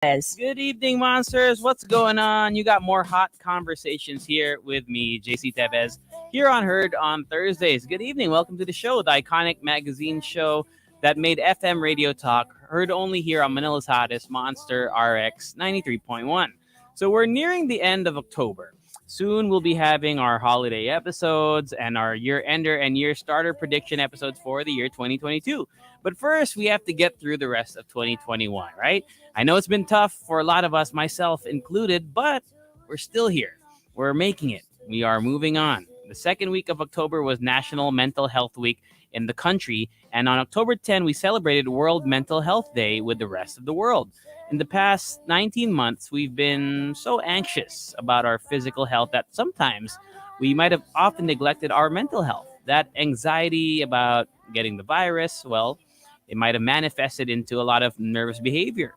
Tevez. Good evening, monsters. What's going on? You got more hot conversations here with me, JC Tevez, here on Heard on Thursdays. Good evening. Welcome to the show, the iconic magazine show that made FM radio talk heard only here on Manila's hottest Monster RX 93.1. So we're nearing the end of October. Soon we'll be having our holiday episodes and our year ender and year starter prediction episodes for the year 2022. But first, we have to get through the rest of 2021, right? I know it's been tough for a lot of us, myself included, but we're still here. We're making it. We are moving on. The second week of October was National Mental Health Week in the country, and on October 10, we celebrated World Mental Health Day with the rest of the world. In the past 19 months, we've been so anxious about our physical health that sometimes we might have often neglected our mental health. That anxiety about getting the virus, well, it might have manifested into a lot of nervous behavior.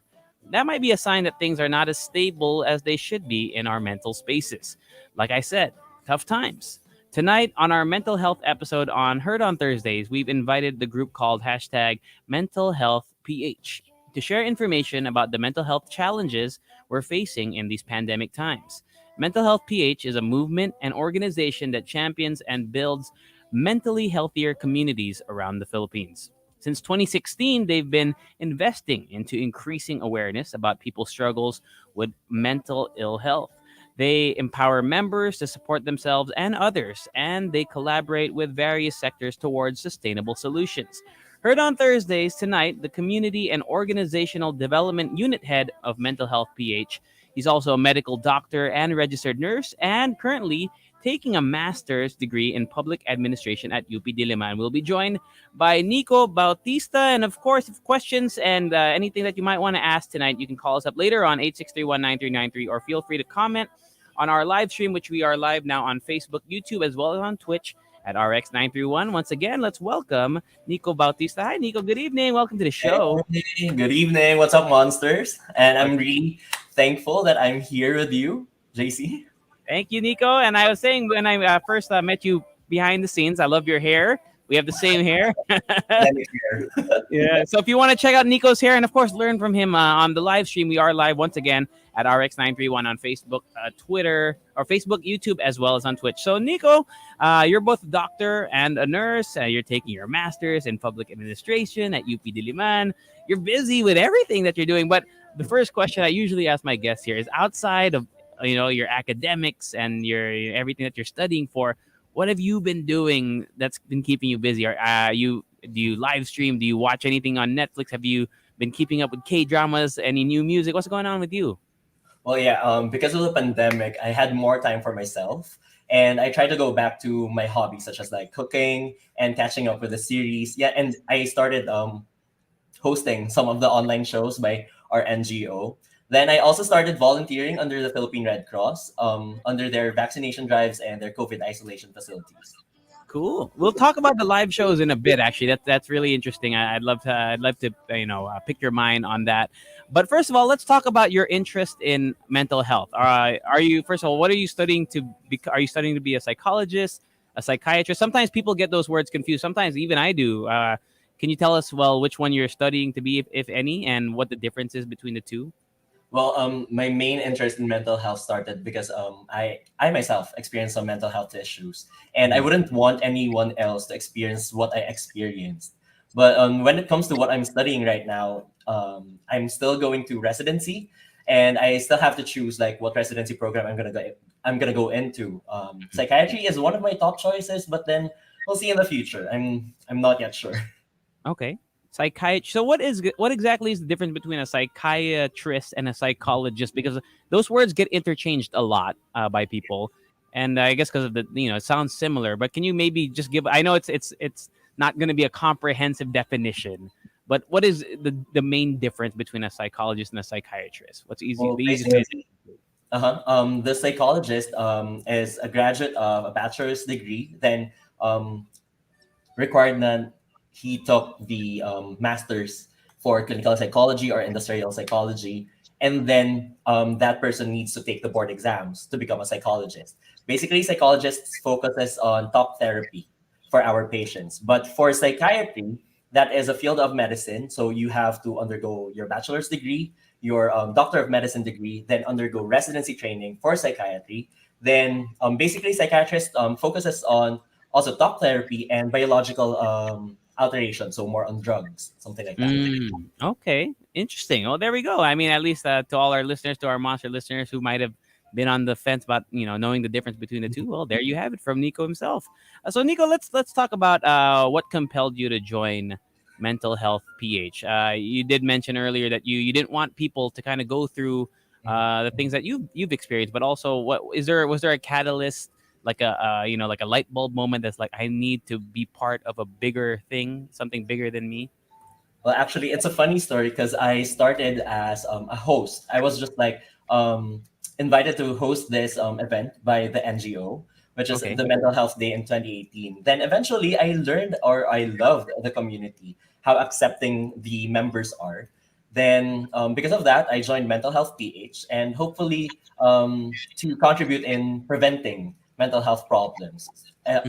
That might be a sign that things are not as stable as they should be in our mental spaces. Like I said, tough times. Tonight, on our mental health episode on Heard on Thursdays, we've invited the group called hashtag Mental Health PH to share information about the mental health challenges we're facing in these pandemic times. Mental Health PH is a movement and organization that champions and builds mentally healthier communities around the Philippines. Since 2016, they've been investing into increasing awareness about people's struggles with mental ill health. They empower members to support themselves and others, and they collaborate with various sectors towards sustainable solutions. Heard on Thursdays tonight, the Community and Organizational Development Unit Head of Mental Health PH. He's also a medical doctor and registered nurse, and currently taking a master's degree in public administration at UP Diliman. We'll be joined by Nykko Baustista. And of course, if questions and anything that you might want to ask tonight, you can call us up later on 8631-9393, or feel free to comment on our live stream, which we are live now on Facebook, YouTube, as well as on Twitch at RX931. Once again, let's welcome Nykko Baustista. Hi, Nykko. Good evening. Welcome to the show. Hey, good evening. What's up, monsters? And I'm really thankful that I'm here with you, JC. Thank you, Nykko. And I was saying when I first met you behind the scenes, I love your hair. We have the same hair. Yeah. So if you want to check out Nykko's hair and, of course, learn from him on the live stream, we are live once again at RX931 on Facebook, Twitter, or Facebook, YouTube, as well as on Twitch. So, Nykko, you're both a doctor and a nurse. You're taking your master's in public administration at UP Diliman. You're busy with everything that you're doing. But the first question I usually ask my guests here is, outside of your academics and your everything that you're studying for, what have you been doing that's been keeping you busy? Or do you live stream? Do you watch anything on Netflix? Have you been keeping up with K-dramas? Any new music? What's going on with you? Well, yeah, because of the pandemic, I had more time for myself. And I tried to go back to my hobbies, such as like cooking and catching up with the series. Yeah, and I started hosting some of the online shows by our NGO. Then I also started volunteering under the Philippine Red Cross, under their vaccination drives and their COVID isolation facilities. Cool. We'll talk about the live shows in a bit. Actually, that's really interesting. I'd love to pick your mind on that. But first of all, let's talk about your interest in mental health. Are you, first of all, what are you studying to be? Are you studying to be a psychologist, a psychiatrist? Sometimes people get those words confused. Sometimes even I do. Can you tell us, well, which one you're studying to be, if any, and what the difference is between the two? Well, my main interest in mental health started because I myself experienced some mental health issues, and I wouldn't want anyone else to experience what I experienced. But when it comes to what I'm studying right now, I'm still going to residency, and I still have to choose like what residency program I'm gonna go into. Psychiatry is one of my top choices, but then we'll see in the future. I'm not yet sure. Okay. Psychiatrist. So what exactly is the difference between a psychiatrist and a psychologist? Because those words get interchanged a lot by people, and I guess because of the it sounds similar. But can you maybe just give? I know it's not going to be a comprehensive definition, but what is the main difference between a psychologist and a psychiatrist? What's easy? Well, The easiest way the psychologist is a graduate of a bachelor's degree, then required that he took the master's for clinical psychology or industrial psychology, and then that person needs to take the board exams to become a psychologist. Basically, psychologists focuses on talk therapy for our patients, but for psychiatry, that is a field of medicine. So you have to undergo your bachelor's degree, your doctor of medicine degree, then undergo residency training for psychiatry. Then basically psychiatrist focuses on also talk therapy and biological alteration, so more on drugs, something like that. Okay, interesting. Oh, there we go. I mean, at least to all our listeners, to our monster listeners who might have been on the fence about knowing the difference between the two. Well, there you have it from Nico himself. So, Nico, let's talk about what compelled you to join Mental Health PH. You did mention earlier that you didn't want people to kind of go through the things that you've experienced, but also what is there was there a catalyst? Like like a light bulb moment that's like I need to be part of a bigger thing, something bigger than me. Well, actually, it's a funny story because I started as a host. I was just like invited to host this event by the NGO, which is Okay. the Mental Health Day in 2018. Then eventually, I learned or I loved the community, how accepting the members are. Then, because of that, I joined Mental Health PH and hopefully to contribute in preventing mental health problems.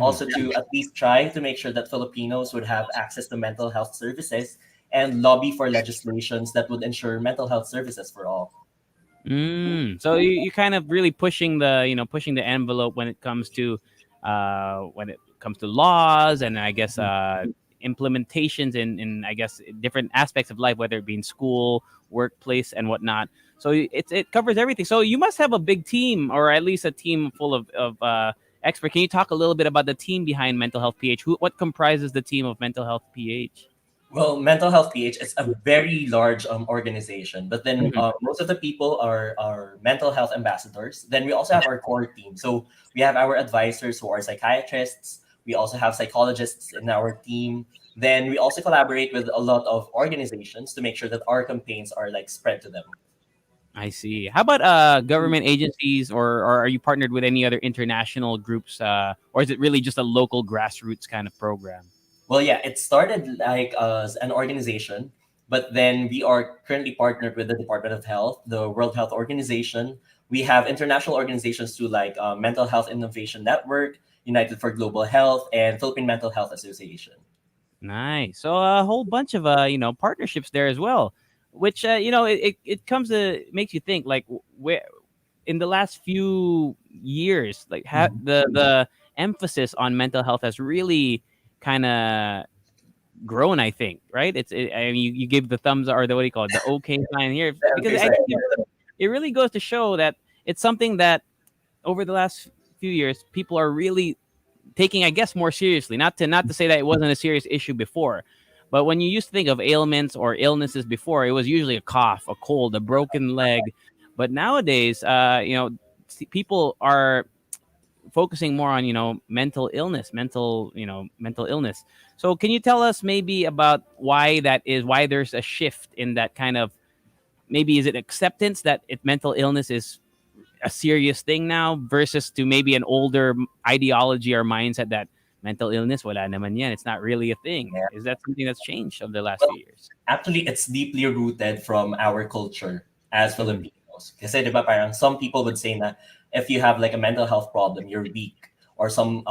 Also, Mhm. to at least try to make sure that Filipinos would have access to mental health services and lobby for legislations that would ensure mental health services for all. So you kind of really pushing the pushing the envelope when it comes to laws and I guess implementations in I guess different aspects of life, whether it be in school, workplace, and whatnot. So it covers everything. So you must have a big team, or at least a team full of experts. Can you talk a little bit about the team behind Mental Health PH? What comprises the team of Mental Health PH? Well, Mental Health PH is a very large organization, but then Mhm. most of the people are mental health ambassadors. Then we also have our core team. So we have our advisors who are psychiatrists. We also have psychologists in our team. Then we also collaborate with a lot of organizations to make sure that our campaigns are like spread to them. I see. How about government agencies, or are you partnered with any other international groups, or is it really just a local grassroots kind of program? Well, yeah, it started like as an organization, but then we are currently partnered with the Department of Health, the World Health Organization. We have international organizations too, like Mental Health Innovation Network, United for Global Health, and Philippine Mental Health Association. Nice. So a whole bunch of partnerships there as well, which it comes to makes you think like where in the last few years like Mhm. the emphasis on mental health has really kind of grown, I think, right? I mean, you give the thumbs or the what do you call it, the okay sign here, Yeah, because okay, I sorry. think it really goes to show that it's something that over the last few years people are really taking, I guess, more seriously. Not to say that it wasn't a serious issue before, but when you used to think of ailments or illnesses before, it was usually a cough, a cold, a broken leg. But nowadays, people are focusing more on mental illness, mental illness. So can you tell us maybe about why that is? Why there's a shift in that kind of, maybe is it acceptance that mental illness is a serious thing now versus to maybe an older ideology or mindset that mental illness, wala naman yan, it's not really a thing. Yeah. Is that something that's changed over the last few Well, years? actually, it's deeply rooted from our culture as Mhm. Filipinos. Kasi di ba parang some people would say na if you have like a mental health problem, you're weak. Or some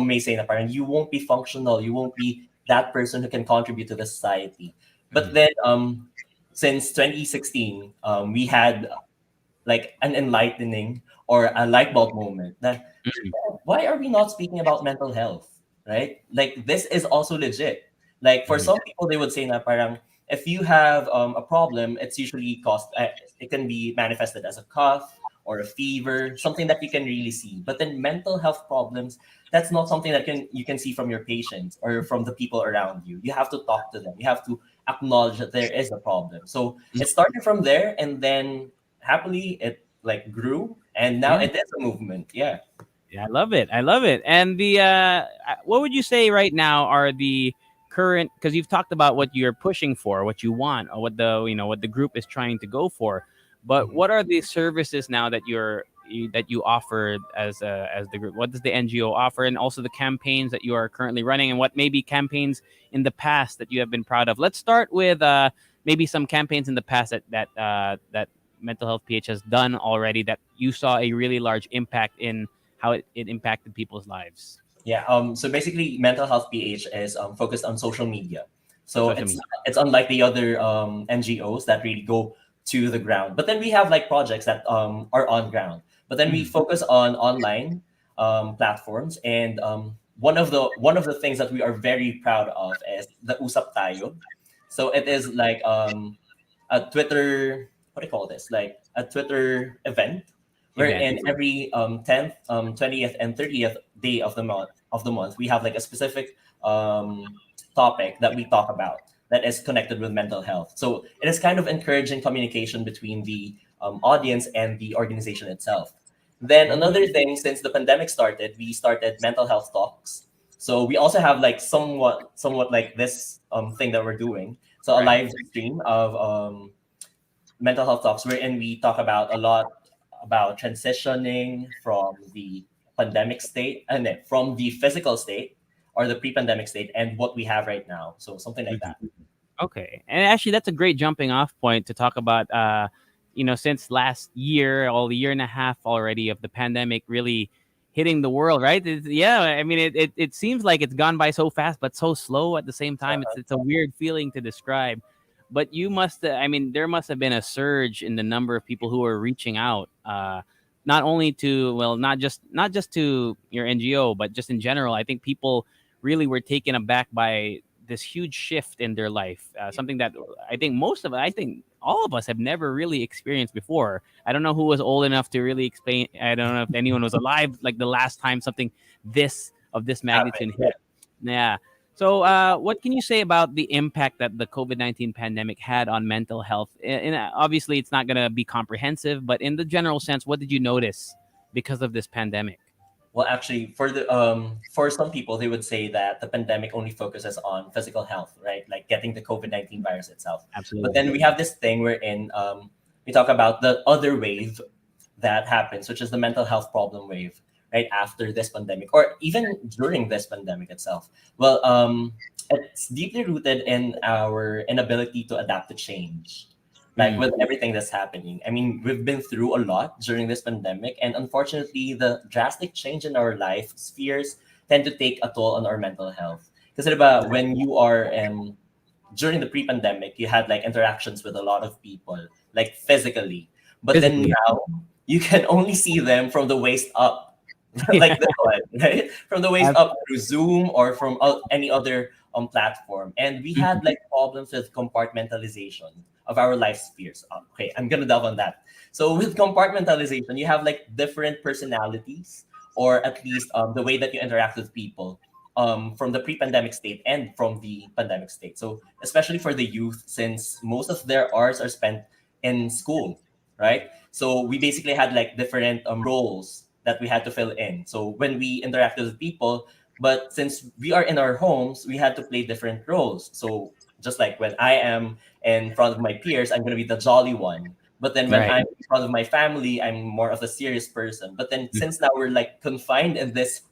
may say na parang you won't be functional, you won't be that person who can contribute to the society. But Mhm. then since 2016, we had like an enlightening or a light bulb moment that Mhm. why are we not speaking about mental health, right? Like this is also legit. Like for Mhm. some people, they would say na parang if you have a problem, it's usually caused. It can be manifested as a cough or a fever, something that you can really see. But then mental health problems, that's not something that you can see from your patients or from the people around you. You have to talk to them. You have to acknowledge that there is a problem. So it started from there, and then happily it like grew, and now Yeah. it is a movement. Yeah. Yeah, I love it. I love it. And what would you say right now are the current? Because you've talked about what you're pushing for, what you want, or what the group is trying to go for. But Mhm. what are the services now that that you offer as the group? What does the NGO offer, and also the campaigns that you are currently running, and what maybe campaigns in the past that you have been proud of? Let's start with maybe some campaigns in the past that Mental Health PH has done already that you saw a really large impact in how it impacted people's lives. Yeah. So basically, mental health PH is focused on social media. So Social it's media. it's unlike the other NGOs that really go to the ground. But then we have like projects that are on ground. But then we focus on online platforms, and one of the things that we are very proud of is the Usap Tayo. So it is like a Twitter, what do you call this? Like a Twitter event Event. wherein every 10th, 20th, and 30th day of the month we have like a specific topic that we talk about that is connected with mental health. So it is kind of encouraging communication between the audience and the organization itself. Then another thing, since the pandemic started, we started mental health talks. So we also have like somewhat like this thing that we're doing. So a Right. live stream of mental health talks wherein we talk about a lot about transitioning from the pandemic state and then from the physical state or the pre-pandemic state and what we have right now. So something like that. Okay. And actually, that's a great jumping off point to talk about, since last year, all the year and a half already of the pandemic really hitting the world, right? Yeah. I mean, it seems like it's gone by so fast, but so slow at the same time. It's a weird feeling to describe. But you must, I mean, there must have been a surge in the number of people who are reaching out, not only to, well, not just to your NGO, but just in general. I think people really were taken aback by this huge shift in their life, something that I think all of us have never really experienced before. I don't know who was old enough to really explain. I don't know if anyone was alive like the last time something this magnitude Happened. hit. Yeah. So, what can you say about the impact that the COVID-19 pandemic had on mental health? And obviously, it's not going to be comprehensive, but in the general sense, what did you notice because of this pandemic? Well, actually, for some people, they would say that the pandemic only focuses on physical health, right? Like getting the COVID-19 virus itself. But Absolutely. then we have this thing wherein we talk about the other wave that happens, which is the mental health problem wave, right after this pandemic, or even during this pandemic itself. Well, it's deeply rooted in our inability to adapt to change, like with everything that's happening. I mean, we've been through a lot during this pandemic, and unfortunately, the drastic change in our life spheres tend to take a toll on our mental health. Because when you are during the pre-pandemic, you had like interactions with a lot of people, like physically. But then Physically. now you can only see them from the waist up, like this one, right? From the waist up through Zoom or from any other platform. And we had like problems with compartmentalization of our life spheres. Okay, I'm gonna delve on that. So with compartmentalization, you have like different personalities, or at least the way that you interact with people from the pre-pandemic state and from the pandemic state. So especially for the youth, since most of their hours are spent in school, right? So we basically had like different roles that we had to fill in. So when we interacted with people, but since we are in our homes, we had to play different roles. So just like when I am in front of my peers, I'm going to be the jolly one. But then when Right. I'm in front of my family, I'm more of a serious person. But then since now we're like confined in this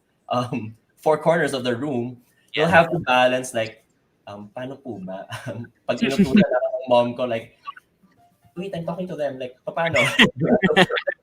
four corners of the room, we'll Yeah. have to balance like, paano po ba? Pag inutusan ako ng mom ko, like, wait, I'm talking to them, like, paano?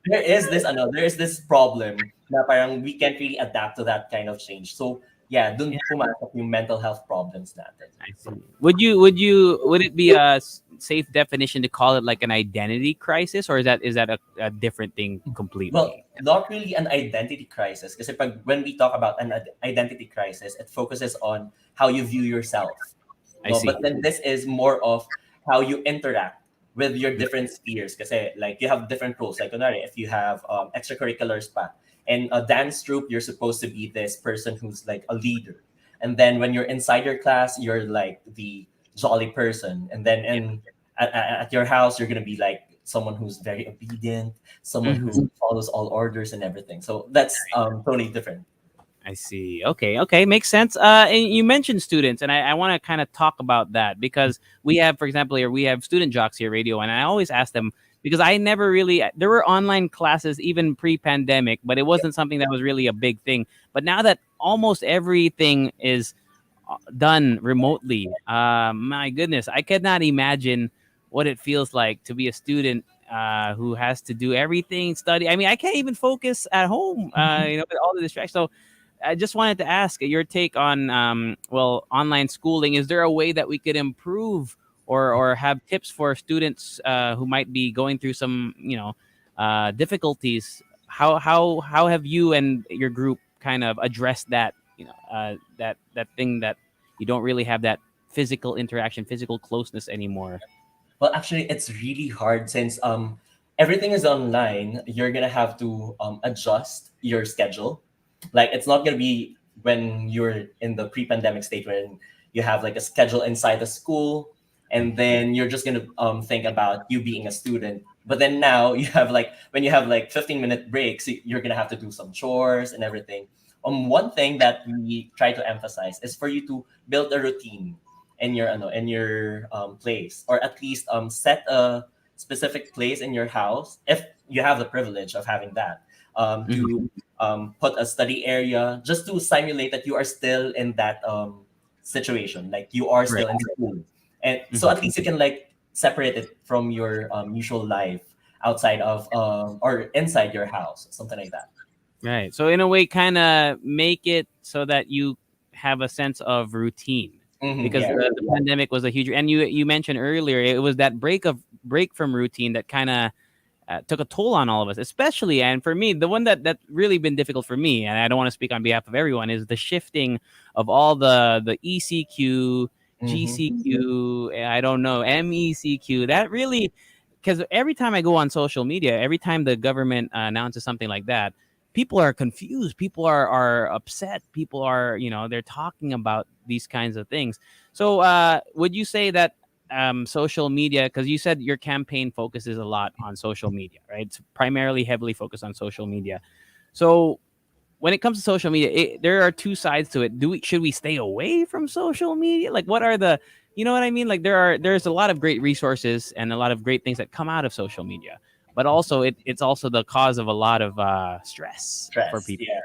There is this problem na parang we can't really adapt to that kind of change. So, yeah, dun pumasok yung mental health problems natin. I see. Would it be a safe definition to call it like an identity crisis, or is that a different thing Well, completely? not really an identity crisis. Kasi when we talk about an identity crisis, it focuses on how you view yourself. I No, see. but then this is more of how you interact with your different spheres. Kasi like you have different roles. Like kunwari, if you have extracurriculars pa, and a dance troupe, you're supposed to be this person who's like a leader. And then when you're inside your class, you're like the jolly person. And then Yeah. at your house, you're gonna be like someone who's very obedient, someone who Mhm. follows all orders and everything. So that's totally different. I see. Okay. Okay. Makes sense. And you mentioned students, and I want to kind of talk about that because we have, for example, here we have student jocks here, radio, and I always ask them because I never really, there were online classes even pre-pandemic, but it wasn't something that was really a big thing. But now that almost everything is done remotely, my goodness, I could not imagine what it feels like to be a student who has to do everything, study. I mean, I can't even focus at home, with all the distractions. So I just wanted to ask your take on, online schooling. Is there a way that we could improve or have tips for students who might be going through some difficulties. How have you and your group kind of addressed that that thing that you don't really have that physical interaction, physical closeness anymore? Well, actually, it's really hard since everything is online. You're gonna have to adjust your schedule. Like it's not gonna be when you're in the pre-pandemic state when you have like a schedule inside the school, and then you're just gonna think about you being a student. But then now you have like when you have like 15-minute breaks, you're gonna have to do some chores and everything. One thing that we try to emphasize is for you to build a routine in your place, or at least set a specific place in your house if you have the privilege of having that, Mhm. to put a study area just to simulate that you are still in that situation, like you are Right. still in school, and so Mhm. at least you can like separate it from your usual life outside of or inside your house, something like that. Right. So in a way, kind of make it so that you have a sense of routine, because Yeah. the pandemic was a huge. And you mentioned earlier it was that break from routine that kind of took a toll on all of us, especially, and for me, the one that really been difficult for me, and I don't want to speak on behalf of everyone, is the shifting of all the ECQ, Hmm. GCQ, I don't know, MECQ. That really, because every time I go on social media, every time the government announces something like that, people are confused. People are upset. People are, they're talking about these kinds of things. So, would you say that social media, because you said your campaign focuses a lot on social media, right? It's primarily heavily focused on social media. So when it comes to social media, there are two sides to it. Should we stay away from social media? Like, what are the, you know what I mean? Like, there's a lot of great resources and a lot of great things that come out of social media, but also it's also the cause of a lot of stress for Stress, people, yeah.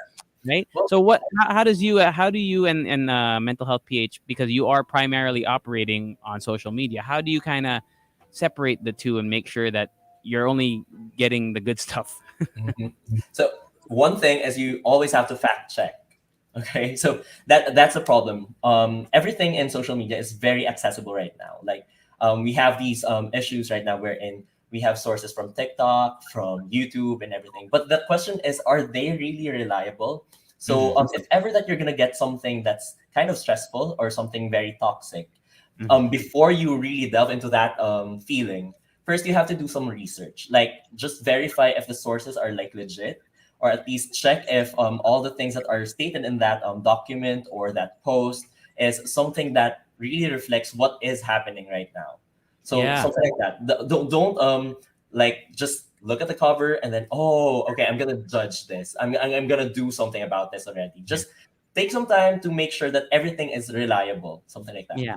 right? Well, So how do you and mental health PH, because you are primarily operating on social media, how do you kind of separate the two and make sure that you're only getting the good stuff? mhm. So one thing is you always have to fact check. Okay, so that's a problem. Everything in social media is very accessible right now. Like we have these issues right now wherein we have sources from TikTok, from YouTube, and everything. But the question is, are they really reliable? So Hmm. if ever that you're gonna get something that's kind of stressful or something very toxic, Hmm. before you really delve into that feeling, first you have to do some research, like just verify if the sources are like legit, or at least check if all the things that are stated in that document or that post is something that really reflects what is happening right now. So Yeah. something like that. Don't like just look at the cover and then, oh, okay, I'm gonna judge this, I'm gonna do something about this already. Yeah. Just take some time to make sure that everything is reliable, something like that. Yeah.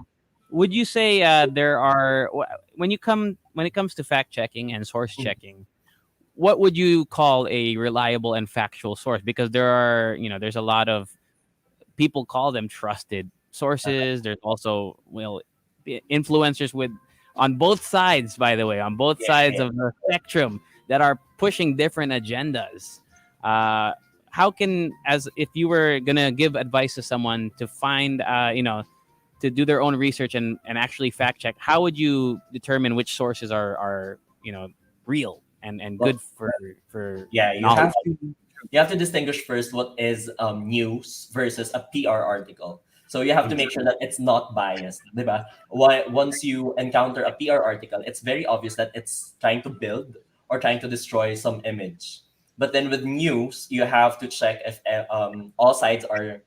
Would you say there are when it comes to fact checking and source checking, what would you call a reliable and factual source? Because there's a lot of people call them trusted sources. There's also, influencers with, on both sides, by the way, on both Yeah, sides yeah. of the spectrum, that are pushing different agendas. Uh, how can, as if you were gonna give advice to someone to find, to do their own research and actually fact check, how would you determine which sources are real and Well, good for yeah, knowledge? you have to distinguish first what is news versus a PR article. So you have to Mhm. make sure that it's not biased, diba? Why once you encounter a PR article, it's very obvious that it's trying to build or trying to destroy some image. But then with news, you have to check if all sides are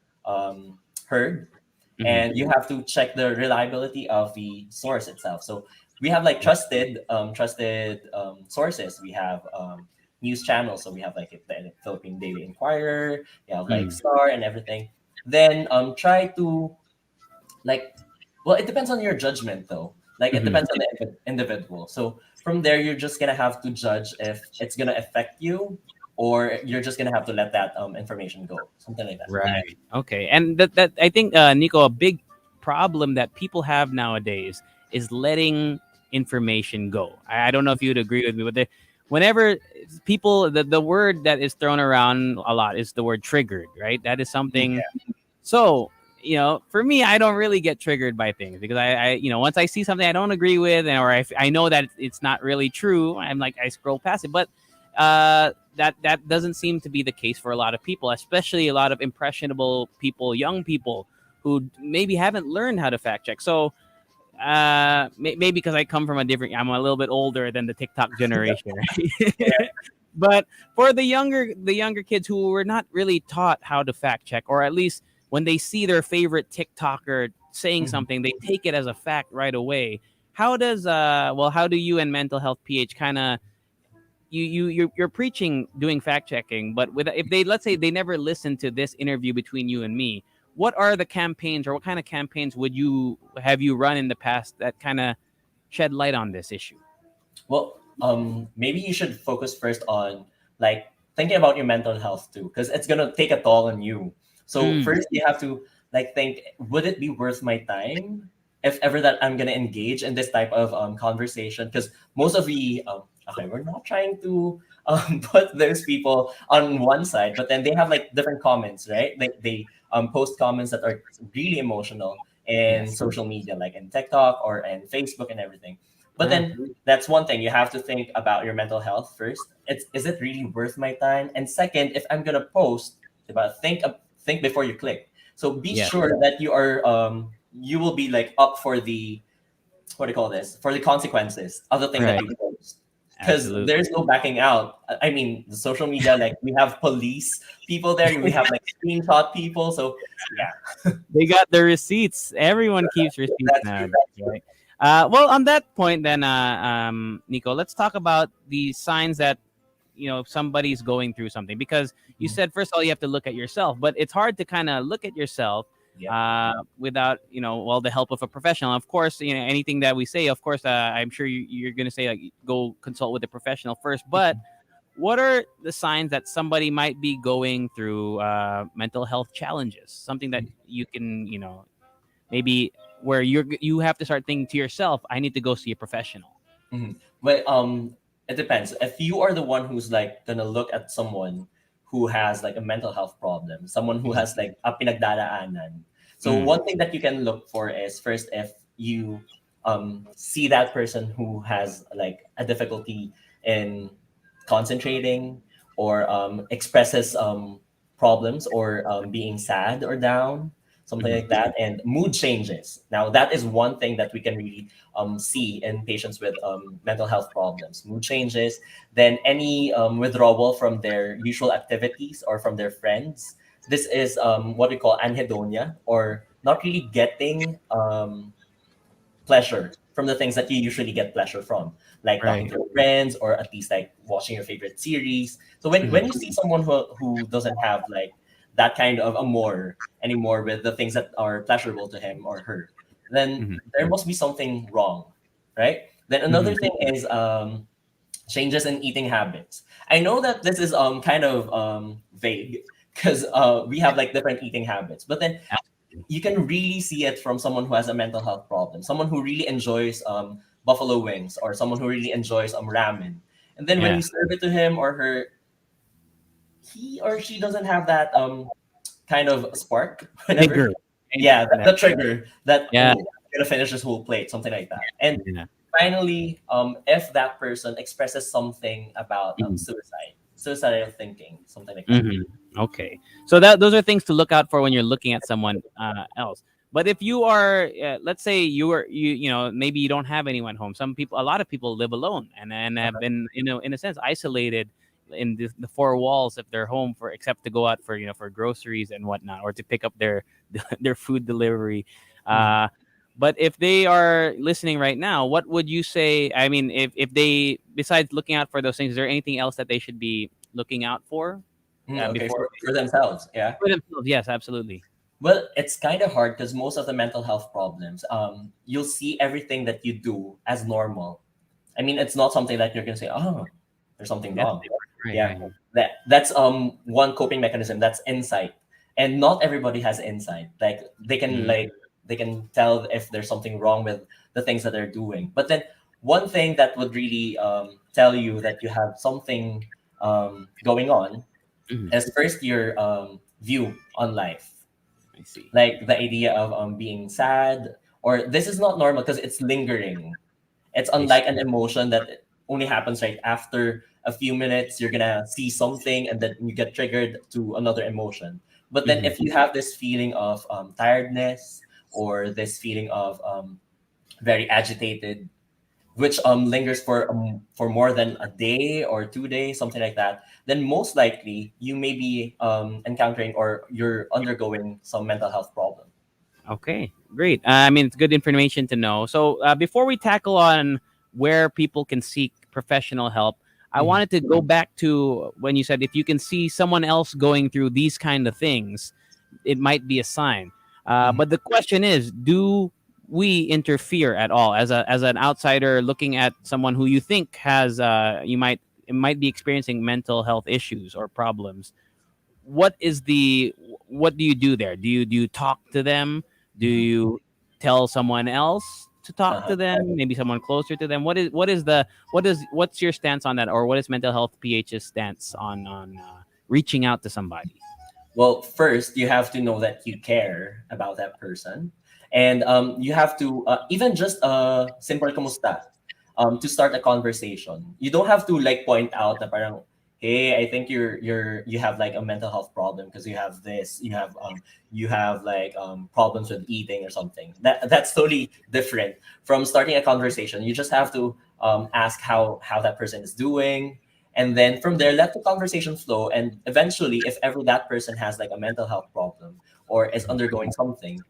heard, Mhm. and you have to check the reliability of the source itself. So we have like trusted sources. We have news channels. So we have like the Philippine Daily Inquirer, you have like Mhm. Star and everything. Then try to like, well, it depends on your judgment though. Like it Mhm. depends on the individual. So from there, you're just gonna have to judge if it's gonna affect you, or you're just gonna have to let that information go, something like that. Right. Okay. And that I think, Nico, a big problem that people have nowadays is letting information go. I don't know if you'd agree with me, but whenever people, the word that is thrown around a lot is the word triggered, right? That is Mm, something. yeah. So for me, I don't really get triggered by things because once I see something I don't agree with, or I know that it's not really true, I'm like, I scroll past it. But that doesn't seem to be the case for a lot of people, especially a lot of impressionable people, young people who maybe haven't learned how to fact check. So maybe because I come from I'm a little bit older than the TikTok generation, right? Yeah. But for the younger kids who were not really taught how to fact check, or at least when they see their favorite TikToker saying Mhm. something, they take it as a fact right away. How do you and Mental Health PH kind of you're preaching doing fact checking, but if they, let's say, they never listen to this interview between you and me, what are the campaigns, or what kind of campaigns would you have you run in the past that kind of shed light on this issue? Well, maybe you should focus first on like thinking about your mental health too, because it's gonna take a toll on you. So Mm, first, you have to like think, would it be worth my time if ever that I'm gonna engage in this type of conversation? Because most of the okay, we're not trying to put those people on one side, but then they have like different comments, right? Like they post comments that are really emotional in yes. social media, like in TikTok or in Facebook and everything. But Yeah. then that's one thing you have to think about your mental health first. Is it really worth my time? And second, if I'm gonna post, about think before you click. So be Yes. sure that you will be like up for the what do you call this, for the consequences of the thing that Right. you post. Because Absolutely. there's no backing out. I mean, the social media, like we have police people there, we have like screenshot people. So yeah, They got the receipts. Everyone keeps receipts that's true. nowadays, right? Well, on that point, then, Nico, let's talk about the signs that somebody's going through something, because you Mhm. said first of all you have to look at yourself, but it's hard to kind of look at yourself Yep. without the help of a professional. Of course, anything that we say, of course, I'm sure you're going to say, like, go consult with a professional first. But what are the signs that somebody might be going through mental health challenges? Something that you can, maybe where you have to start thinking to yourself, I need to go see a professional. Mhm. But it depends. If you are the one who's like gonna look at someone who has like a mental health problem, someone who Mhm. has like a pinagdadaanan. So Mm. one thing that you can look for is first, if you see that person who has like a difficulty in concentrating, or expresses problems, or being sad or down, something Mhm. like that, and mood changes. Now that is one thing that we can really see in patients with mental health problems. Mood changes, then any withdrawal from their usual activities or from their friends. This is what we call anhedonia, or not really getting pleasure from the things that you usually get pleasure from, like talking Right. to your friends, or at least like watching your favorite series. So when Mhm. you see someone who doesn't have like that kind of amour anymore with the things that are pleasurable to him or her, then Mhm. there must be something wrong, right? Then another Mhm. thing is changes in eating habits. I know that this is kind of vague, because we have like different eating habits, but then Absolutely. you can really see it from someone who has a mental health problem, someone who really enjoys buffalo wings, or someone who really enjoys ramen. And then when Yeah. you serve it to him or her, he or she doesn't have that kind of spark whenever. Vigor. Right? Yeah, Yeah. the trigger that, Yeah. oh, I'm gonna finish this whole plate, something like that. And Yeah. finally, if that person expresses something about Mhm. suicidal thinking, something like that. Mhm. Okay. So those are things to look out for when you're looking at someone else. But if you are, let's say maybe you don't have anyone home. A lot of people live alone and have been, in a sense, isolated in the four walls of their home, for except to go out for for groceries and whatnot, or to pick up their their food delivery. Mhm. Uh, but if they are listening right now, what would you say? I mean, if they, besides looking out for those things, is there anything else that they should be looking out for Okay, before for themselves, yeah. for themselves? Yes, absolutely. Well, it's kind of hard because most of the mental health problems, you'll see everything that you do as normal. I mean, it's not something that you're gonna say, "Oh, there's something Yes, wrong." right, Yeah, right. that's one coping mechanism. That's insight, and not everybody has insight. Like Mm, they can tell if there's something wrong with the things that they're doing. But then one thing that would really tell you that you have something going on mhm. is first your view on life. I see. Like the idea of being sad, or this is not normal because it's lingering. It's I see. unlike an emotion that only happens right after a few minutes. You're gonna see something and then you get triggered to another emotion. But then Mhm. if you have this feeling of tiredness, or this feeling of very agitated, which lingers for more than a day or 2 days, something like that, then most likely you may be encountering, or you're undergoing some mental health problem. Okay, great. I mean, it's good information to know. So, before we tackle on where people can seek professional help, I Mhm. wanted to go back to when you said if you can see someone else going through these kind of things, it might be a sign. Mhm. But the question is, do we interfere at all as an outsider looking at someone who you think has you might be experiencing mental health issues or problems? What is the what do you do there? Do you talk to them? Do Mhm. you tell someone else to talk Uh-huh. to them? Maybe someone closer to them. What's your stance on that, or what is mental health PH's stance on reaching out to somebody? Well, first you have to know that you care about that person, and you have to even just simple kumusta, to start a conversation. You don't have to like point out na parang, hey, I think you have like a mental health problem because you have this, you have like problems with eating or something. That's totally different from starting a conversation. You just have to ask how that person is doing, and then from there let the conversation flow, and eventually if ever that person has like a mental health problem or is undergoing something,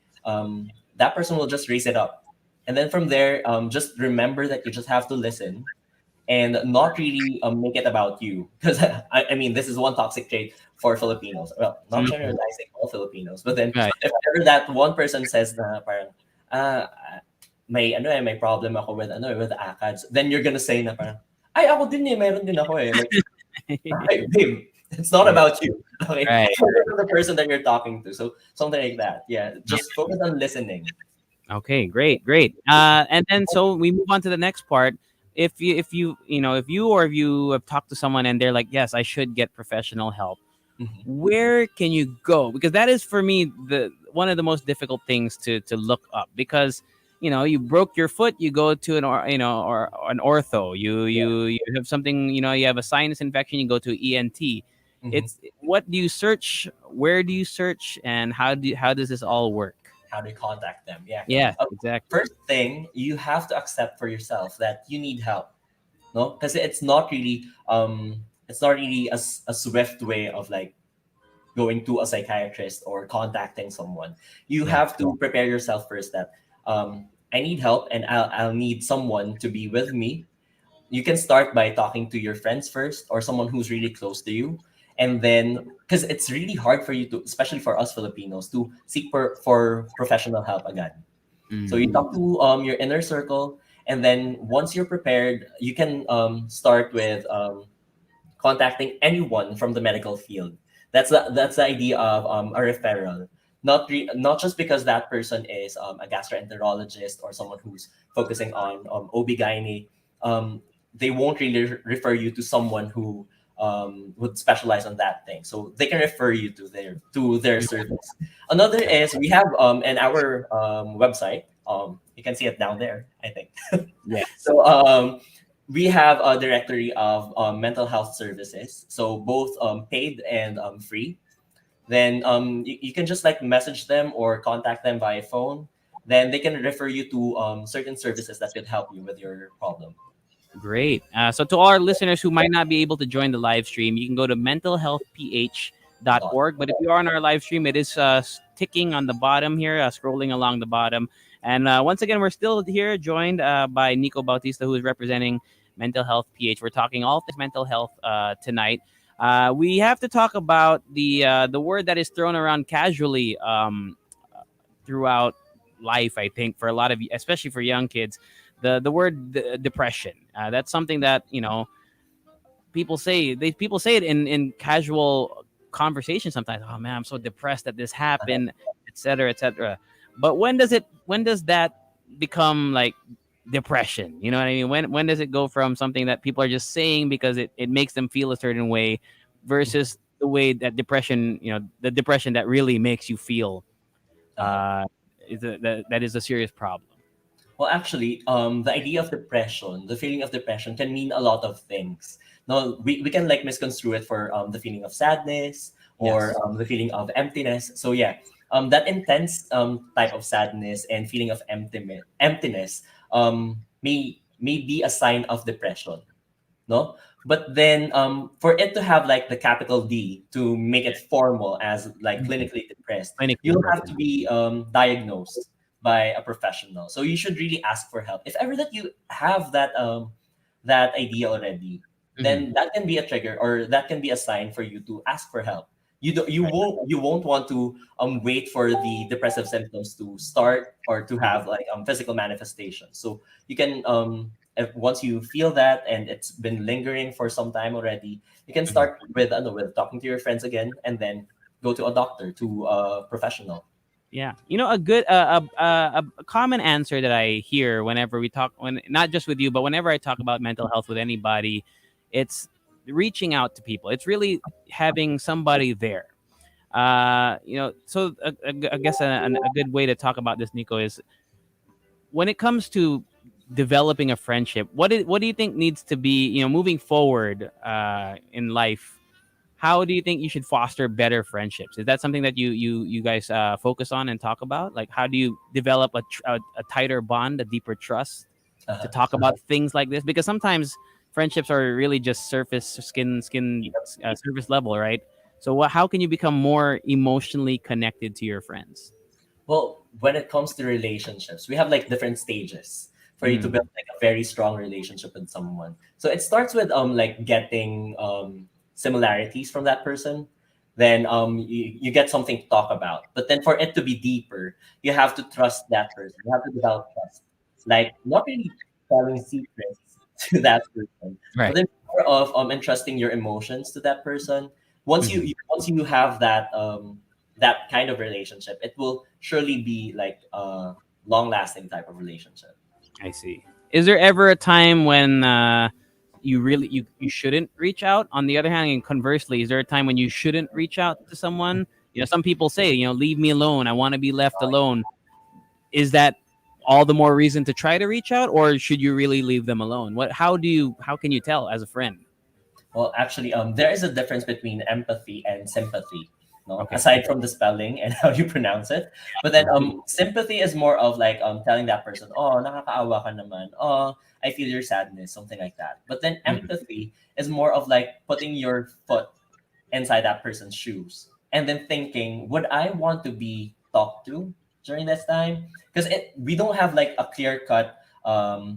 that person will just raise it up, and then from there, just remember that you just have to listen and not really make it about you, because I mean this is one toxic trait for Filipinos, well, not Mhm. generalizing all Filipinos, but then Right. if ever that one person says na parang ah may ano may problem ako with with ACADS, then you're gonna say na parang ay ako din meron din ako like, hey, babe, it's not Yeah. about you. Okay, Right. focus on the person that you're talking to. So something like that. Yeah, just focus on listening. Okay, great, great. And then so we move on to the next part. If you have talked to someone and they're like, yes, I should get professional help. Mhm. Where can you go? Because that is for me the one of the most difficult things to look up. Because you broke your foot, you go to or an ortho. Yeah. You have something, you have a sinus infection, you go to ENT. Mhm. It's what do you search? Where do you search? And how does this all work? How do you contact them? Yeah. Yeah, Uh, exactly. First thing, you have to accept for yourself that you need help. No, because it's not really a swift way of like going to a psychiatrist or contacting someone. You Yeah. have to prepare yourself first that I need help, and I'll need someone to be with me. You can start by talking to your friends first, or someone who's really close to you, and then because it's really hard for you to, especially for us Filipinos, to seek for professional help again. So you Mm. talk to your inner circle, and then once you're prepared, you can start with contacting anyone from the medical field. That's the idea of a referral. Not just because that person is a gastroenterologist or someone who's focusing on OB-GYN. They won't really refer you to someone who would specialize on that thing. So they can refer you to their service. Another is we have in our website. You can see it down there, I think. Yes. So we have a directory of mental health services, so both paid and free. Then you can just like message them or contact them via phone. Then they can refer you to certain services that could help you with your problem. Great. So to our listeners who might not be able to join the live stream, you can go to Dot. mentalhealthph.org. But if you are on our live stream, it is ticking on the bottom here, scrolling along the bottom. And once again, we're still here, joined by Nykko Baustista, who is representing Mental Health PH. We're talking all things mental health tonight. We have to talk about the word that is thrown around casually throughout life. I think for a lot of, especially for young kids, the word depression. That's something that people say it in casual conversation sometimes. Oh man, I'm so depressed that this happened, etc., etc. But when does that become like depression? You know what I mean? When does it go from something that people are just saying because it makes them feel a certain way versus the way that depression, the depression that really makes you feel? Uh, uh, that is a serious problem. Well, actually, the idea of depression, the feeling of depression can mean a lot of things. No, we can like misconstrue it for the feeling of sadness or Yes. the feeling of emptiness. So yeah, that intense type of sadness and feeling of emptiness may be a sign of depression, no? But then for it to have like the capital D to make it formal as like Mhm. clinically depressed, Clinically you'll have to depressing. be diagnosed by a professional. So you should really ask for help. If ever that you have that idea already, Hmm. then that can be a trigger or that can be a sign for you to ask for help. Right. You won't want to wait for the depressive symptoms to start or to Mhm. have like physical manifestations. So you can if once you feel that and it's been lingering for some time already, you can Mhm. start with I don't know, with talking to your friends again, and then go to a doctor, to a professional. Yeah, a good a common answer that I hear whenever we talk, when not just with you, but whenever I talk about mental health with anybody, it's reaching out to people. It's really having somebody there. So I guess a good way to talk about this, Nico, is when it comes to developing a friendship. What do you think needs to be, moving forward in life? How do you think you should foster better friendships? Is that something that you guys focus on and talk about? Like, how do you develop a tighter bond, a deeper trust to talk Uh-huh. about things like this? Because sometimes friendships are really just surface surface level, right? So how can you become more emotionally connected to your friends? Well, when it comes to relationships, we have like different stages for you to build Mm. like a very strong relationship with someone. So it starts with like getting similarities from that person. Then you get something to talk about. But then for it to be deeper, you have to trust that person. You have to develop trust. Like not really telling secrets to that person, but Right. then more of entrusting your emotions to that person. Hmm. Once you have that kind of relationship, it will surely be like a long lasting type of relationship. I see. Is there ever a time when you shouldn't reach out? On the other hand, and conversely, is there a time when you shouldn't reach out to someone? Some people say, leave me alone. I want to be left alone. Is that all the more reason to try to reach out, or should you really leave them alone? How can you tell as a friend? Well, actually, there is a difference between empathy and sympathy. No, Okay. aside from the spelling and how you pronounce it, but then Yeah. sympathy is more of like telling that person, oh, nakakaawa ka naman, oh, I feel your sadness, something like that. But then Mhm. empathy is more of like putting your foot inside that person's shoes and then thinking, would I want to be talked to during this time? Because we don't have like a clear cut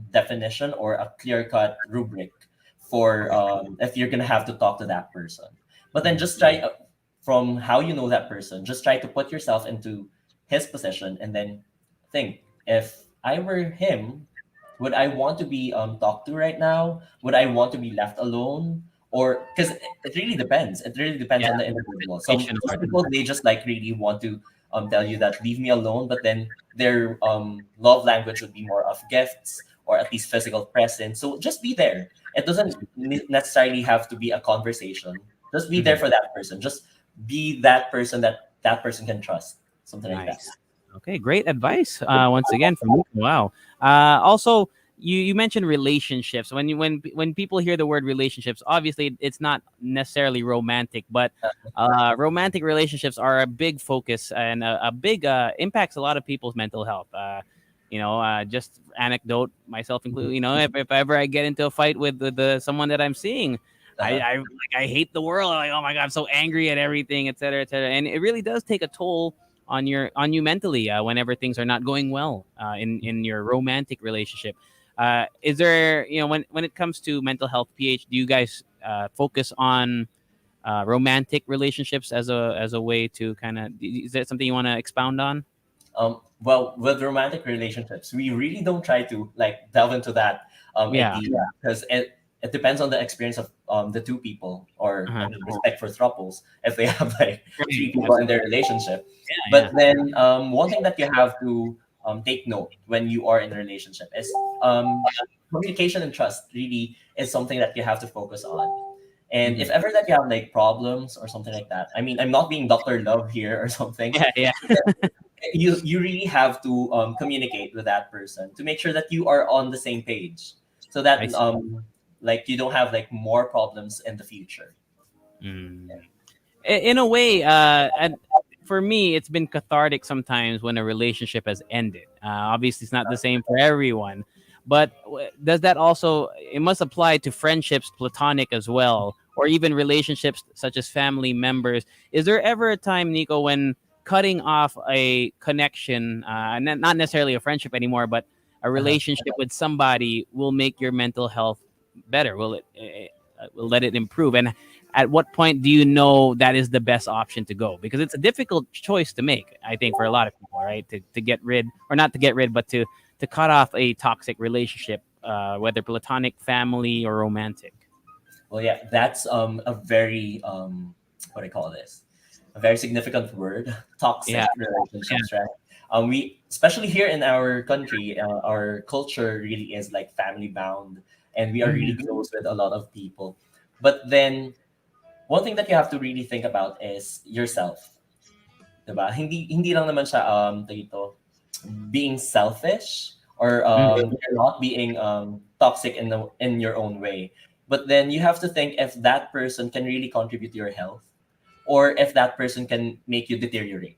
definition or a clear cut rubric for Okay. if you're gonna have to talk to that person. But then Mhm. just try from how you know that person, just try to put yourself into his position and then think, if I were him, would I want to be talked to right now? Would I want to be left alone? Or because it really depends. It really depends Yeah. on the individual. Some Situational. people they just like really want to tell you that leave me alone, but then their love language would be more of gifts or at least physical presence. So just be there. It doesn't necessarily have to be a conversation. Just be there Mhm. for that person. Just be that person that that person can trust. Something like that. Nice. Okay, great advice. Once again from Nico. Wow. Also, you mentioned relationships. When people hear the word relationships, obviously it's not necessarily romantic, but romantic relationships are a big focus and a big impacts a lot of people's mental health. Just anecdote, myself included. If ever I get into a fight with someone that I'm seeing, I, Uh-huh. I like I hate the world. I'm like, oh my god, I'm so angry at everything, et cetera, et cetera. And it really does take a toll on you mentally whenever things are not going well in your romantic relationship. Is there, when it comes to mental health, PH, do you guys focus on romantic relationships as a way to kind of, is that something you want to expound on? Well, with romantic relationships, we really don't try to like delve into that Yeah. idea because it depends on the experience of the two people, or Uh-huh. I mean, respect for thruples if they have like three Right. people in Absolutely. their relationship. Yeah. But then one thing that you have to take note when you are in a relationship is communication and trust. Really is something that you have to focus on. And if Mhm. ever that you have like problems or something like that, I mean, I'm not being Doctor Love here or something. Yeah. Yeah. you really have to communicate with that person to make sure that you are on the same page, so I that see. like you don't have like more problems in the future. Mm. In a way, and for me, it's been cathartic sometimes when a relationship has ended. Obviously, it's not the same for everyone, but does that also? It must apply to friendships, platonic as well, or even relationships such as family members. Is there ever a time, Nico, when cutting off a connection, not necessarily a friendship anymore, but a Uh-huh. relationship with somebody, will make your mental health better? Will it? Will let it improve? And at what point do you know that is the best option to go? Because it's a difficult choice to make, I think, for a lot of people, right? To get rid, or not to get rid, but to cut off a toxic relationship, whether platonic, family, or romantic. Well, yeah, that's a very what do I call this? A very significant word, Yeah, toxic yeah. relationships, right? We, especially here in our country, our culture really is like family bound, and we are really Mhm. close with a lot of people. But then one thing that you have to really think about is yourself, 'di ba? Hindi lang naman siya dito being selfish, or Mhm. you're not being toxic in your own way. But then you have to think if that person can really contribute to your health, or if that person can make you deteriorate.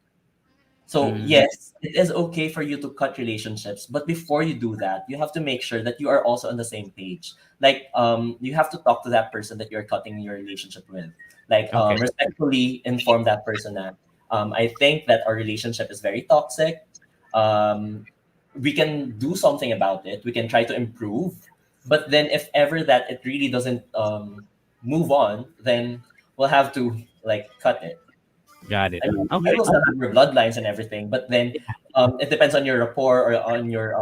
So Mhm. yes, it is okay for you to cut relationships, but before you do that, you have to make sure that you are also on the same page. Like you have to talk to that person that you're cutting your relationship with. Like Okay. respectfully inform that person that I think that our relationship is very toxic. Um, we can do something about it. We can try to improve. But then if ever that it really doesn't move on, then we'll have to like cut it. Got it. I mean, we Okay. will still have your bloodlines and everything, but then it depends on your rapport, or on your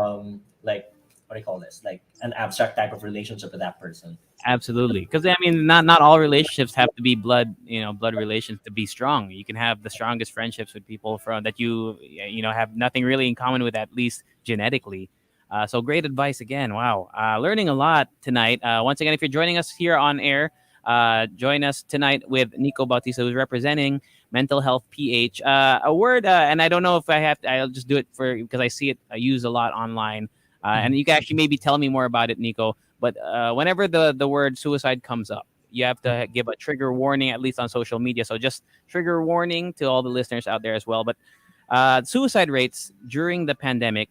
like what do you call this? Like an abstract type of relationship with that person. Absolutely, because I mean, not all relationships have to be blood, blood relations to be strong. You can have the strongest friendships with people from that you have nothing really in common with, at least genetically. So great advice again. Wow, learning a lot tonight. Once again, if you're joining us here on air, join us tonight with Nykko Bautista, who's representing Mental Health PH. A word, and I don't know if I have to. I'll just do it for because I see it used a lot online, and Mhm. you can actually maybe tell me more about it, Nico. But whenever the word suicide comes up, you have to give a trigger warning, at least on social media. So just trigger warning to all the listeners out there as well. But suicide rates during the pandemic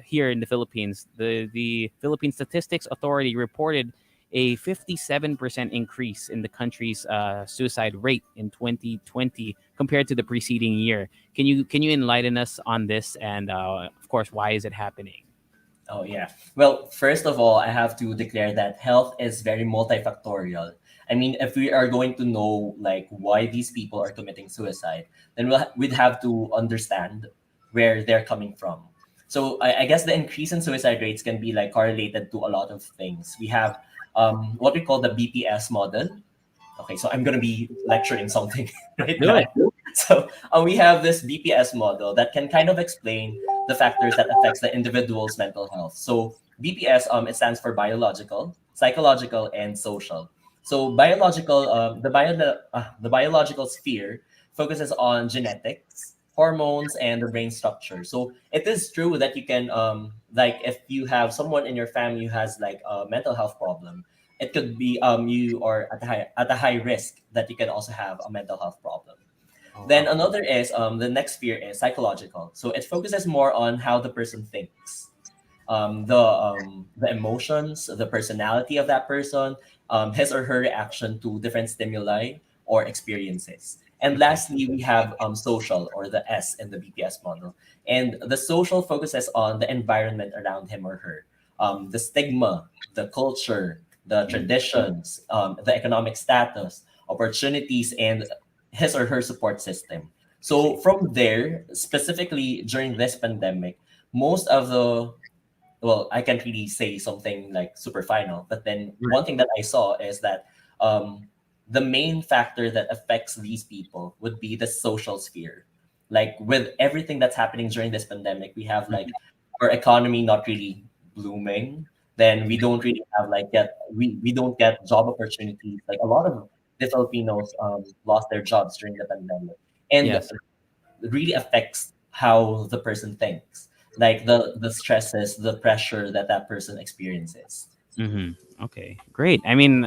here in the Philippines, the Philippine Statistics Authority reported a 57% increase in the country's suicide rate in 2020 compared to the preceding year. Can you enlighten us on this, and of course, why is it happening? Oh yeah. Well, first of all, I have to declare that health is very multifactorial. I mean, if we are going to know like why these people are committing suicide, then we'd have to understand where they're coming from. So I guess the increase in suicide rates can be like correlated to a lot of things. We have what we call the BPS model. Okay, so I'm going to be lecturing something right Do it. now. So we have this BPS model that can kind of explain the factors that affects the individual's mental health. So BPS, it stands for biological, psychological, and social. So biological, the biological sphere focuses on genetics, hormones, and the brain structure. So it is true that you can, like, if you have someone in your family who has like a mental health problem, it could be you are at a high risk that you can also have a mental health problem. Oh Then wow. another is the next sphere is psychological. So it focuses more on how the person thinks, the emotions, the personality of that person, his or her reaction to different stimuli or experiences. And Okay. lastly, we have social, or the S in the BPS model. And the social focuses on the environment around him or her, the stigma, the culture, the traditions, the economic status, opportunities, and his or her support system. I So see. from there, specifically during this pandemic, most of the, well, I can't really say something like super final, but then Right. one thing that I saw is that um, the main factor that affects these people would be the social sphere. Like with everything that's happening during this pandemic, we have like Mhm. our economy not really blooming. Then we don't really have like we don't get job opportunities. Like a lot of the Filipinos lost their jobs during the pandemic, and Yes. really affects how the person thinks, like the stresses, the pressure that that person experiences. Okay, great. I mean,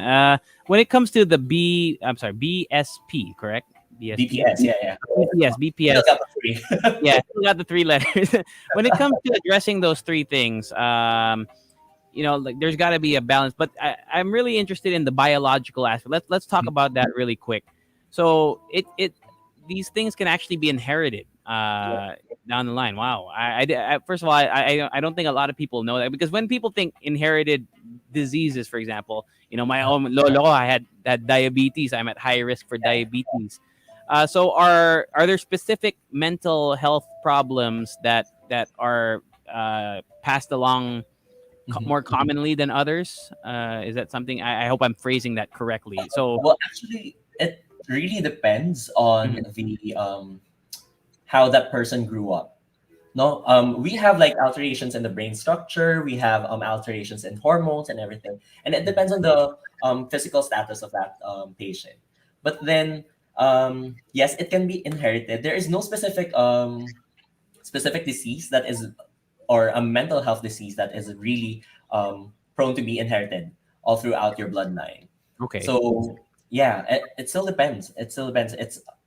when it comes to the I'm sorry, BSP, correct? BSP? BPS, yeah, yeah. BPS, Still BPS. got the three. Yeah, still got the three letters. When it comes to addressing those three things, like there's got to be a balance. But I'm really interested in the biological aspect. Let's talk about that really quick. So it these things can actually be inherited down the line. Wow. First of all, I don't think a lot of people know that, because when people think inherited diseases, for example, my own lolo, I had diabetes. I'm at high risk for diabetes. So are there specific mental health problems that are passed along Mhm. more commonly than others? Is that something? I hope I'm phrasing that correctly. So, Well, actually, it really depends on mhm, the how that person grew up. No, we have like alterations in the brain structure. We have alterations in hormones and everything, and it depends on the physical status of that patient. But then, yes, it can be inherited. There is no specific disease that is, or a mental health disease that is really prone to be inherited all throughout your bloodline. okay, So yeah, it still depends. It still depends.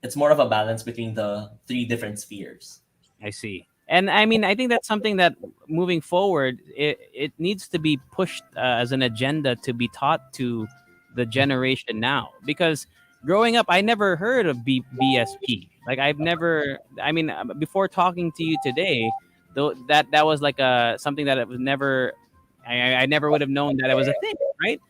It's more of a balance between the three different spheres. I see. And I mean, I think that's something that moving forward, it needs to be pushed as an agenda to be taught to the generation now. Because growing up, I never heard of BSP. Like I've never. I mean, before talking to you today, though that was like something that it was never. I never would have known that it was a thing, right?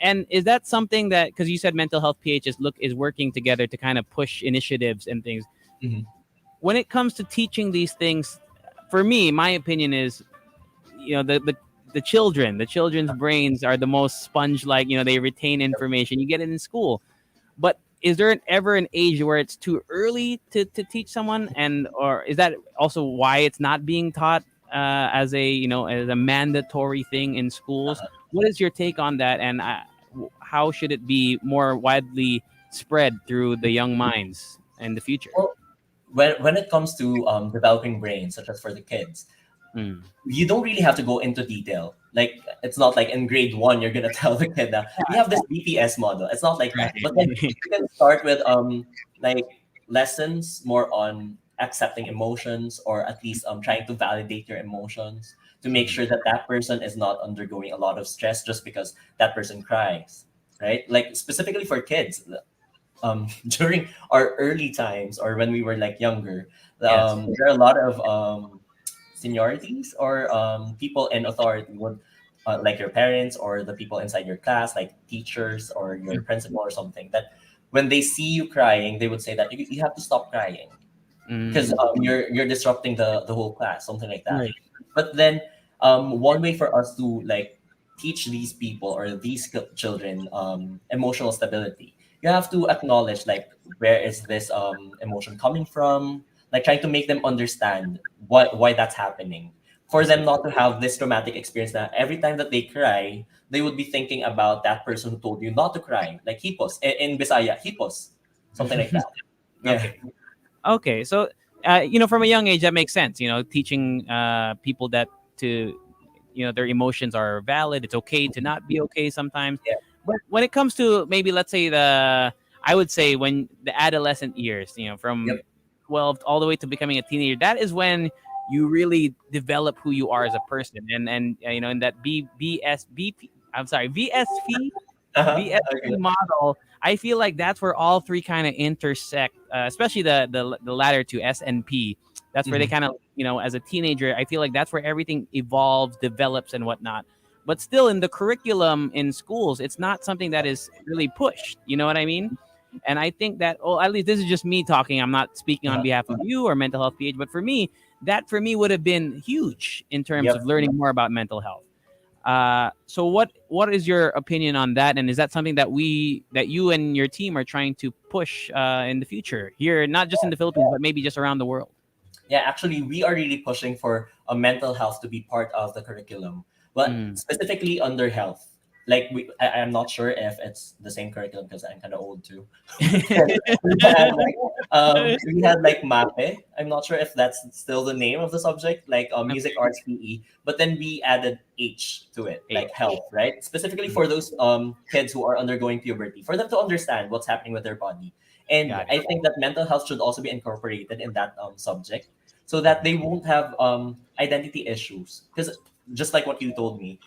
And is that something that, because you said mental health PH is working together to kind of push initiatives and things, Mhm. when it comes to teaching these things, for me, my opinion is, the children's brains are the most sponge like, they retain information. You get it in school. But is there ever an age where it's too early to teach someone, and or is that also why it's not being taught as a mandatory thing in schools? What is your take on that, and how should it be more widely spread through the young minds in the future? Well, when it comes to developing brains, such as for the kids, Mm. you don't really have to go into detail. Like it's not like in grade one you're gonna tell the kid that we have this BPS model. It's not like that. But then Right. you can start with like lessons more on accepting emotions, or at least trying to validate your emotions, to make sure that that person is not undergoing a lot of stress just because that person cries, right? Like specifically for kids, during our early times, or when we were like younger, Yes. there are a lot of seniorities, or people in authority would, like your parents or the people inside your class, like teachers or your principal or something, that when they see you crying, they would say that you have to stop crying because Mm. you're disrupting the whole class, something like that. Right. But then one way for us to like teach these people or these children emotional stability, you have to acknowledge like where is this emotion coming from, like trying to make them understand why that's happening, I for them see. not to have this traumatic experience that every time that they cry they would be thinking about that person who told you not to cry, like hipos in Bisaya, hipos, something like that. Yeah. Okay. Okay. So, from a young age, that makes sense. Teaching people that to, their emotions are valid. It's okay to not be okay sometimes. Yeah. But when it comes to maybe, let's say I would say when the adolescent years, from Yep. 12 all the way to becoming a teenager, that is when you really develop who you are as a person. And in that I'm sorry, VSP Okay. model, I feel like that's where all three kind of intersect, especially the latter two, S and P. That's where they Mhm. kind of, as a teenager, I feel like that's where everything evolves, develops, and whatnot. But still, in the curriculum in schools, it's not something that is really pushed. You know what I mean? And I think that, at least this is just me talking. I'm not speaking on Uh-huh. behalf of you or mental health PH, but for me, that for me would have been huge in terms of Yep. learning more about mental health. So what is your opinion on that? And is that something that you and your team are trying to push in the future here, not just in the Philippines, but maybe just around the world? Yeah, actually, we are really pushing for a mental health to be part of the curriculum, but Mm, specifically under health. I'm not sure if it's the same curriculum because I'm kind of old too. We had like MAPE. I'm not sure if that's still the name of the subject, like music arts PE. But then we added H to it, like H. health, right? Specifically Mhm. for those kids who are undergoing puberty, for them to understand what's happening with their body. And Got it. I think that mental health should also be incorporated in that subject, so that they won't have identity issues. Because just like what you told me,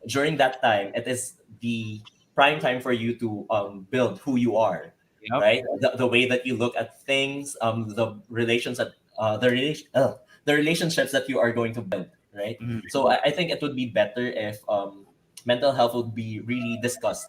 during that time, it is the prime time for you to build who you are, Yep. right? The way that you look at things, the relations that the relationships that you are going to build, right? Mhm. So I think it would be better if mental health would be really discussed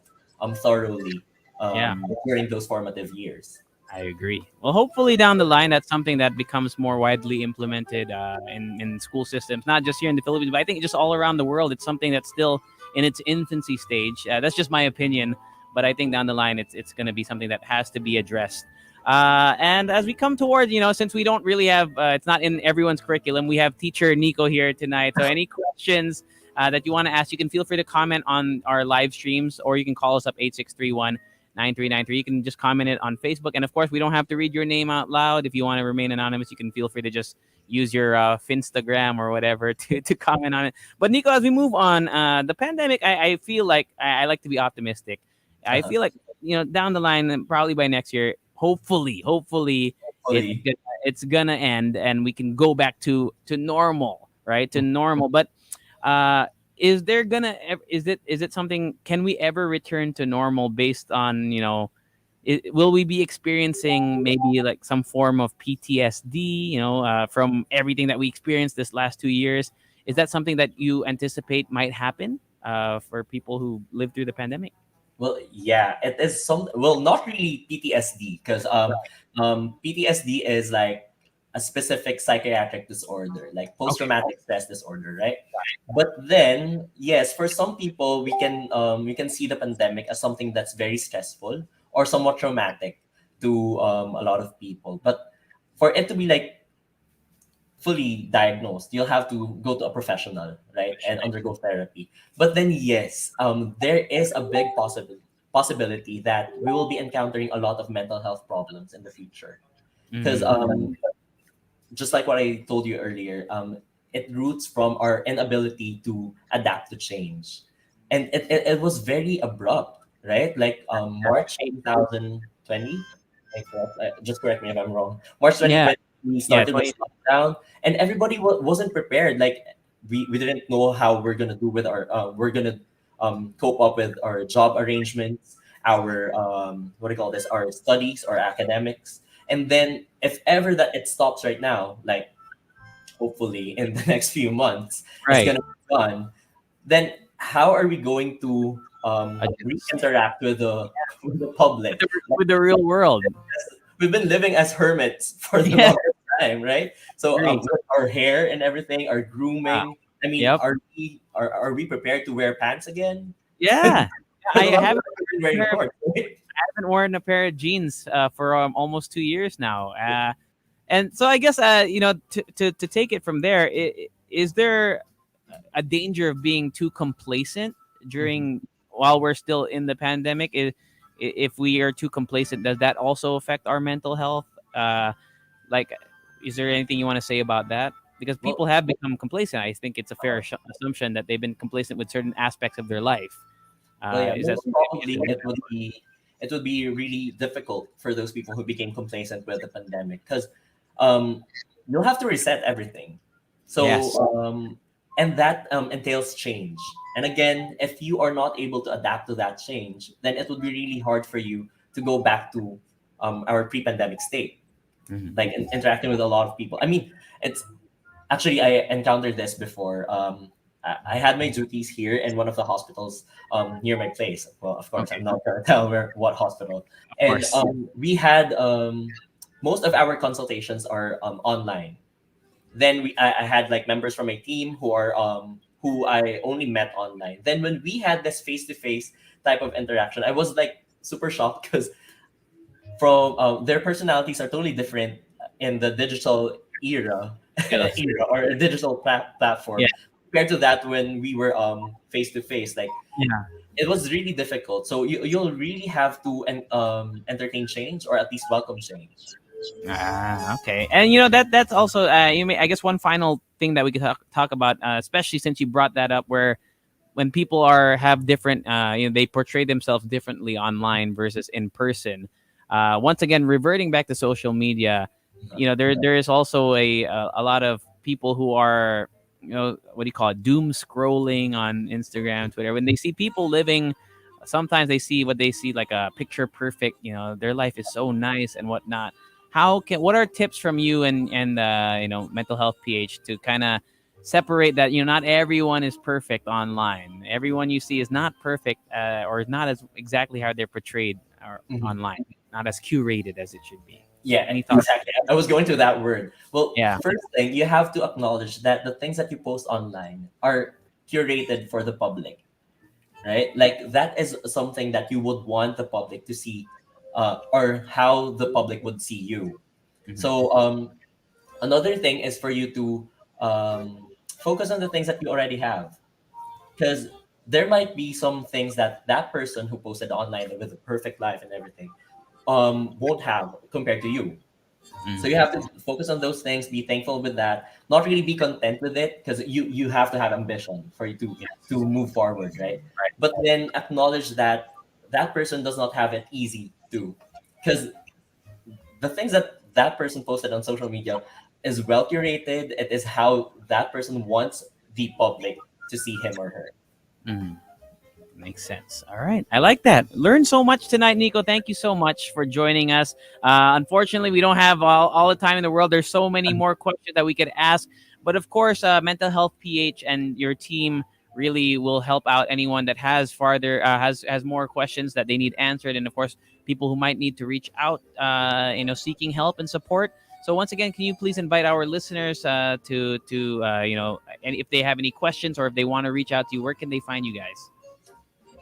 thoroughly Yeah. during those formative years. I agree. Well, hopefully down the line, that's something that becomes more widely implemented in school systems, not just here in the Philippines, but I think just all around the world. It's something that's still in its infancy stage. That's just my opinion, but I think down the line, it's going to be something that has to be addressed. And as we come towards, since we don't really have, it's not in everyone's curriculum, we have teacher Nico here tonight. So any questions that you want to ask, you can feel free to comment on our live streams, or you can call us up 8631 9393. You can just comment it on Facebook. And of course, we don't have to read your name out loud. If you want to remain anonymous, you can feel free to just use your Finstagram or whatever to comment on it. But Nico, as we move on, the pandemic, I feel like I like to be optimistic. I Uh-huh. feel like, down the line, and probably by next year, hopefully it's Fully. gonna, it's gonna end and we can go back to normal, right? To normal. But uh is there gonna is it something, can we ever return to normal based on, will we be experiencing maybe like some form of PTSD, from everything that we experienced this last 2 years? Is that something that you anticipate might happen for people who lived through the pandemic? Well, yeah, it is not really PTSD, because PTSD is like a specific psychiatric disorder, like post Okay. traumatic stress disorder, right? But then, yes, for some people, we can see the pandemic as something that's very stressful or somewhat traumatic to a lot of people. But for it to be like fully diagnosed, you'll have to go to a professional, right, and undergo therapy. But then, yes, there is a big possibility that we will be encountering a lot of mental health problems in the future. Because Hmm. just like what I told you earlier, it roots from our inability to adapt to change, and it was very abrupt, right? Like March 2020. Just correct me if I'm wrong. March Yeah. 2020, we Yeah. started the lockdown, and everybody wasn't prepared. Like we didn't know how we're gonna do with our we're gonna cope up with our job arrangements, our what do you call this, our studies, our academics. And then if ever that it stops right now, like hopefully in the next few months it's Right. gonna be done, then how are we going to Adjust. interact with the with the public? Like, With the real world. we've been living as hermits for the Yeah. longest time, right? So Agree. with our hair and everything, our Wow. grooming. I mean, Yep. are we prepared to wear pants again? Yeah. For I the longest haven't time, we've been wearing shorts, right? worn a pair of jeans for almost 2 years now. And so I guess to take it from there, is there a danger of being too complacent Mhm. during while we're still in the pandemic? If we are too complacent, does that also affect our mental health? Like, is there anything you want to say about that? Because Well, people have become complacent. I think it's a fair assumption that they've been complacent with certain aspects of their life. well, yeah, Is that most something that we probably can avoid? it would be really difficult for those people who became complacent with the pandemic, because you'll have to reset everything. So Yes. and that entails change. And again, if you are not able to adapt to that change, then it would be really hard for you to go back to our pre-pandemic state, Mhm. like interacting with a lot of people. I mean, it's actually, I encountered this before. I had my duties here in one of the hospitals near my place. Well, of course, Okay. I'm not gonna tell what hospital. Of And course. we had most of our consultations are online. Then I had like members from my team who I only met online. Then when we had this face to face type of interaction, I was like super shocked, because from their personalities are totally different in the digital era Yes. era or a digital platform. Yeah. compared to that when we were face to face, like Yeah. it was really difficult. So you'll really have to entertain change, or at least welcome change. Ah, okay. And that's also I guess one final thing that we could talk about, especially since you brought that up, where when people are have different, they portray themselves differently online versus in person. Once again, reverting back to social media, there is also a lot of people who are, what do you call it, doom scrolling on Instagram, Twitter. When they see people living, sometimes they see what they see like a picture perfect. Their life is so nice and whatnot. What are tips from you and mental health PH to kind of separate that? Not everyone is perfect online. Everyone you see is not perfect, or is not as exactly how they're portrayed or Mhm. online, not as curated as it should be. Yeah, Any thoughts? exactly. I was going to that word. Well, Yeah. first thing, you have to acknowledge that the things that you post online are curated for the public, right? Like that is something that you would want the public to see, or how the public would see you. Mhm. So another thing is for you to focus on the things that you already have, because there might be some things that that person who posted online with a perfect life and everything won't have compared to you. So you Mhm. have to focus on those things, be thankful with that, not really be content with it, because you have to have ambition for you Yes. to move forward, right? Right. But then acknowledge that that person does not have it easy too, because the things that that person posted on social media is well curated. It is how that person wants the public to see him or her. Mhm. Makes sense. All right. I like that. Learned so much tonight, Nico. Thank you so much for joining us. Unfortunately, we don't have all the time in the world. There's so many more questions that we could ask. But of course, Mental Health PH and your team really will help out anyone that has has more questions that they need answered. And of course, people who might need to reach out, seeking help and support. So once again, can you please invite our listeners to and if they have any questions or if they want to reach out to you, where can they find you guys?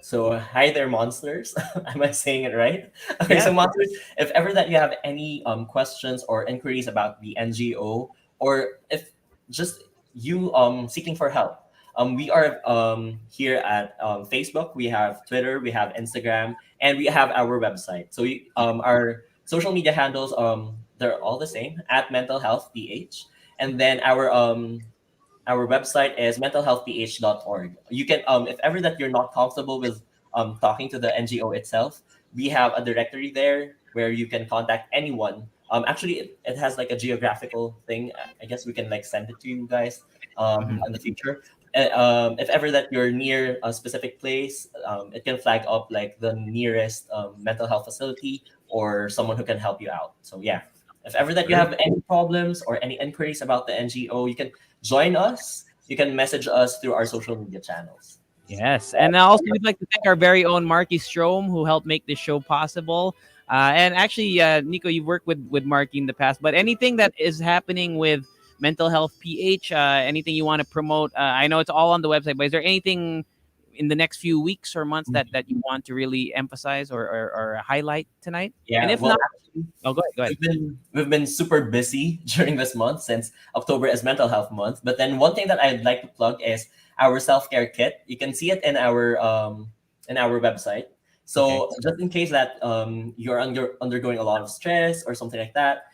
So, hi there, monsters. Am I saying it right? Okay, Yes. so monsters, if ever that you have any questions or inquiries about the NGO, or if just you seeking for help, we are here at Facebook. We have Twitter, we have Instagram, and we have our website. So our social media handles, they're all the same, at Mental Health PH, and then our website is mentalhealthph.org. You can, if ever that you're not comfortable with talking to the NGO itself, we have a directory there where you can contact anyone. Actually, it has like a geographical thing. I guess we can like send it to you guys Mhm. in the future. If ever that you're near a specific place, it can flag up like the nearest mental health facility or someone who can help you out. So yeah, if ever that you have any problems or any inquiries about the NGO, you can join us. You can message us through our social media channels. Yes, and also we'd like to thank our very own Marky Strom who helped make this show possible. And actually, Nico, you've worked with Marky in the past, but anything that is happening with Mental Health PH, anything you want to promote? I know it's all on the website, but is there anything in the next few weeks or months that you want to really emphasize or highlight tonight? And Yeah, if well, not, actually, oh, go ahead, go ahead. we've been super busy during this month since October is Mental Health Month. But then one thing that I'd like to plug is our self care kit. You can see it in our website. Okay. So just in case that you're undergoing a lot of stress or something like that,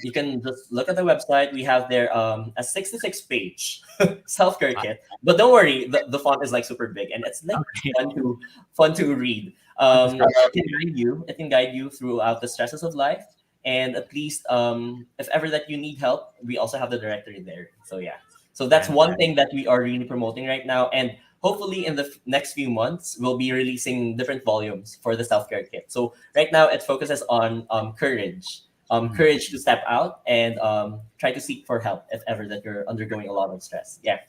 you can just look at the website. We have there a 66 page self care kit. But don't worry, the font is like super big and it's like Okay. fun to read. On the screen. It can guide you throughout the stresses of life, and at least if ever that you need help, we also have the directory there. So yeah, so that's one Fantastic. thing that we are really promoting right now, and hopefully in the next few months we'll be releasing different volumes for the self-care kit. So right now it focuses on courage, Mhm. courage to step out and try to seek for help if ever that you're undergoing a lot of stress. Yeah.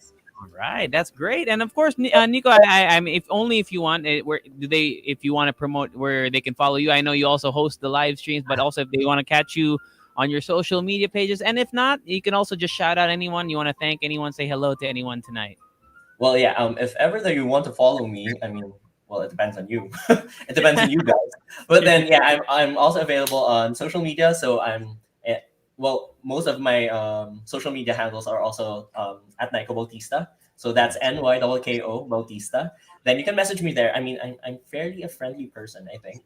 All right, that's great. And of course, Nico, I mean, if only if you want, where do they? If you want to promote where they can follow you, I know you also host the live streams, but also if they want to catch you on your social media pages, and if not, you can also just shout out anyone you want to thank, anyone, say hello to anyone tonight. Well, yeah. If ever that you want to follow me, I mean, well, it depends on you. It depends on you guys. But then, yeah, I'm also available on social media. So well, most of my social media handles are also at Nykko Baustista. So that's NYKKO Bautista. Then you can message me there. I mean, I'm fairly a friendly person, I think.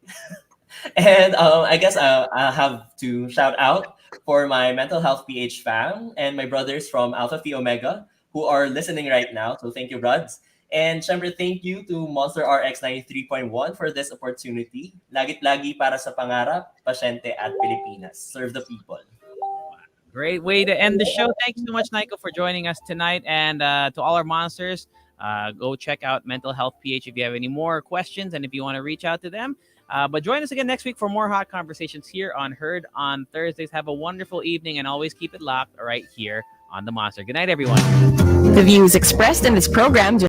And I guess I have to shout out for my mental health PH fam and my brothers from Alpha Phi Omega who are listening right now. So thank you, Rods. And syempre, thank you to Monster RX93.1 for this opportunity. Lagit-lagi para sa pangarap, pasyente at Pilipinas. Serve the people. Great way to end the show. Thank you so much, Nykko, for joining us tonight. And to all our monsters, go check out Mental Health PH if you have any more questions and if you want to reach out to them. But join us again next week for more hot conversations here on Heard on Thursdays. Have a wonderful evening and always keep it locked right here on The Monster. Good night, everyone. The views expressed in this program do